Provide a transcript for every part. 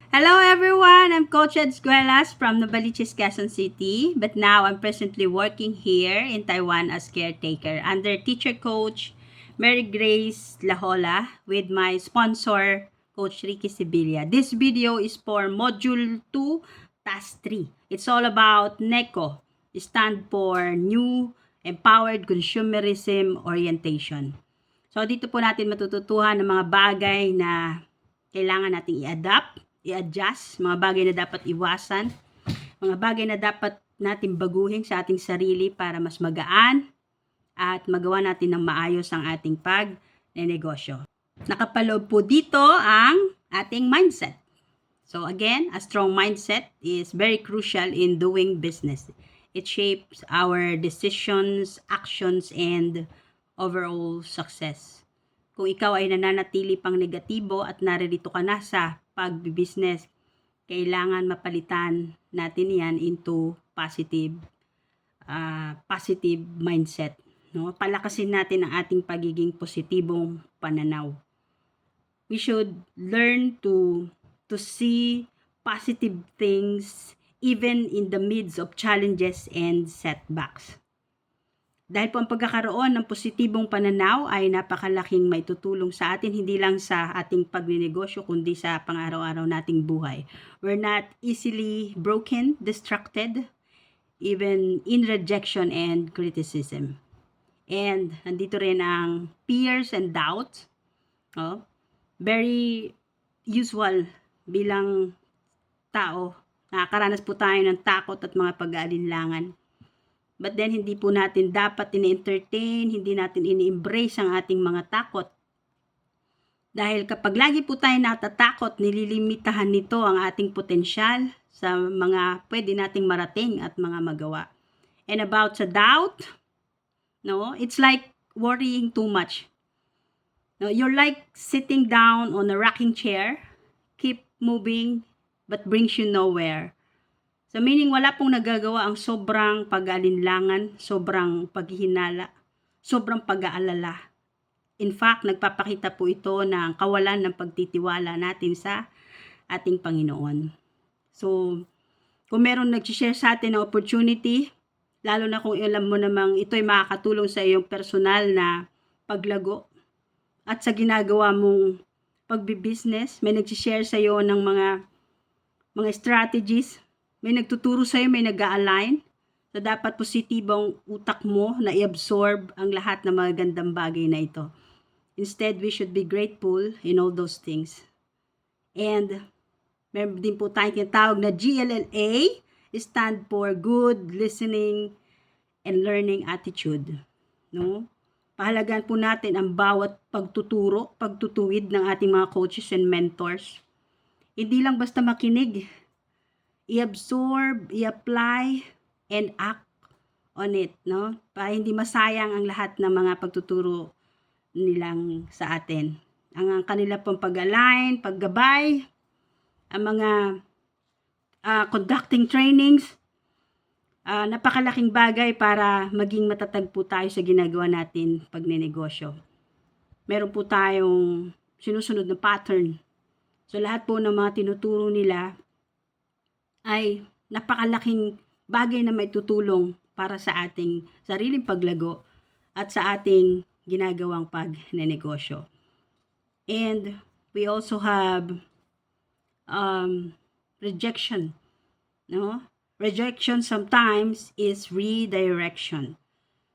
Hello everyone, I'm Coach Ed Escuelas from Novaliches, Quezon City, but now I'm presently working here in Taiwan as caretaker under teacher coach Mary Grace Lahola with my sponsor Coach Ricky Sibilia. This video is for Module 2, Task 3. It's all about NECO, stand for New Empowered Consumerism Orientation. So dito po natin matututuhan ng mga bagay na kailangan nating i-adapt, i-adjust, mga bagay na dapat iwasan, mga bagay na dapat natin baguhin sa ating sarili para mas magaan at magawa natin ng maayos ang ating pagnenegosyo. Nakapaloob po dito ang ating mindset. So again, a strong mindset is very crucial in doing business. It shapes our decisions, actions, and overall success. Kung ikaw ay nananatili pang negatibo at naririto ka na sa pagbibusiness, kailangan mapalitan natin yan into positive mindset. No? Palakasin natin ang ating pagiging positibong pananaw. We should learn to see positive things even in the midst of challenges and setbacks. Dahil po ang pagkakaroon ng positibong pananaw ay napakalaking maitutulong sa atin, hindi lang sa ating pagnenegosyo, kundi sa pang-araw-araw nating buhay. We're not easily broken, distracted, even in rejection and criticism. And nandito rin ang fears and doubts. Oh, very usual bilang tao. Nakakaranas po tayo ng takot at mga pag-aalinlangan. But then, hindi po natin dapat ini-entertain, hindi natin ini-embrace ang ating mga takot. Dahil kapag lagi po tayo natatakot, nililimitahan nito ang ating potensyal sa mga pwede nating marating at mga magawa. And about sa doubt, no, it's like worrying too much. No, you're like sitting down on a rocking chair, keep moving, but brings you nowhere. So meaning wala pong nagagawa ang sobrang pag-aalinlangan, sobrang paghihinala, sobrang pag-aalala. In fact, nagpapakita po ito ng kawalan ng pagtitiwala natin sa ating Panginoon. So, kung meron nag-share sa atin ng opportunity, lalo na kung alam mo namang ito'y makakatulong sa iyong personal na paglago at sa ginagawa mong pagbibusiness, may nag-share sa iyo ng mga strategies, may nagtuturo sa'yo, may nag-a-align. So, dapat positibong utak mo na i-absorb ang lahat ng mga gandang bagay na ito. Instead, we should be grateful in all those things. And, meron din po tayong tinatawag na GLLA, stand for Good Listening and Learning Attitude. No? Pahalagaan po natin ang bawat pagtuturo, pagtutuwid ng ating mga coaches and mentors. Hindi lang basta makinig, i-absorb, i-apply, and act on it, no? Para hindi masayang ang lahat ng mga pagtuturo nilang sa atin. Ang kanila pong pag-align, paggabay, ang mga conducting trainings, napakalaking bagay para maging matatag po tayo sa ginagawa natin pagnenegosyo. Meron po tayong sinusunod na pattern. So lahat po ng mga tinuturo nila ay napakalaking bagay na may tutulong para sa ating sariling paglago at sa ating ginagawang pagnenegosyo. And we also have rejection. No? Rejection sometimes is redirection.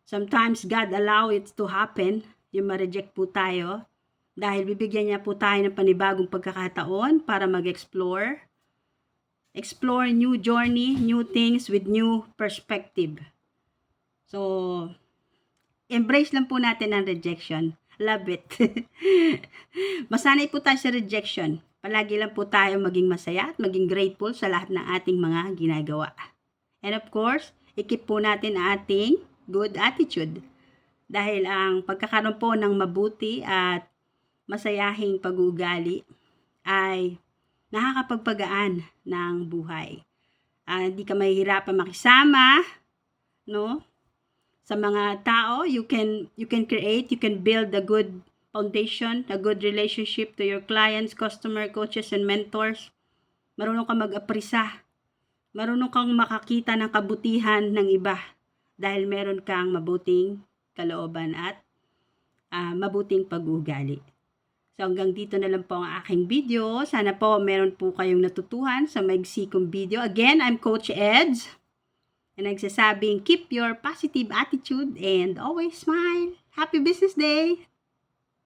Sometimes God allow it to happen, yung ma-reject po tayo, dahil bibigyan niya po tayo ng panibagong pagkakataon para mag-explore. Explore new journey, new things with new perspective. So, embrace lang po natin ang rejection. Love it. Masanay po tayo sa rejection. Palagi lang po tayo maging masaya at maging grateful sa lahat ng ating mga ginagawa. And of course, ikip po natin ang ating good attitude. Dahil ang pagkakaroon po ng mabuti at masayahing pag-uugali ay nakakapagpagaan ng buhay. Hindi ka mahihirapan makisama, no? Sa mga tao, you can build a good foundation, a good relationship to your clients, customer, coaches, and mentors. Marunong kang mag-aprisa. Marunong kang makakita ng kabutihan ng iba dahil meron kang mabuting kalooban at mabuting pag-uugali. So hanggang dito na lang po ang aking video. Sana po meron po kayong natutuhan sa maigsi kong video. Again, I'm Coach Eds. And nagsasabing, keep your positive attitude and always smile. Happy Business Day!